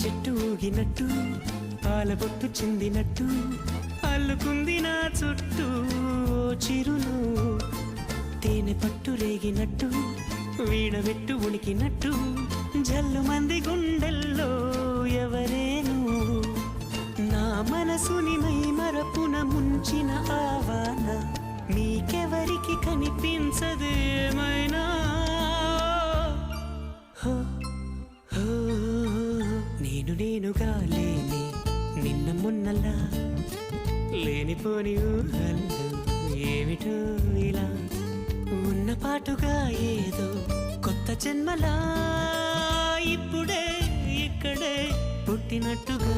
చెట్టు ఊగినట్టు పాల బొట్టు చిందినట్టు అల్లుకుంది నా చుట్టూ చిరును తేనె పట్టు రేగినట్టు వీడబెట్టు ఉనికినట్టు జల్లు మంది గుండెల్లో ఎవరేను నా మనసుని మై మరపున ముంచిన ఆవాన మీకెవరికి కనిపించదు ఏమైనా నేనుగా లేని నిన్న మొన్నలా లేనిపోని ఊహల్లో ఏమిటో ఇలా ఉన్న పాటుగా ఏదో కొత్త జన్మలా ఇప్పుడే ఇక్కడే పుట్టినట్టుగా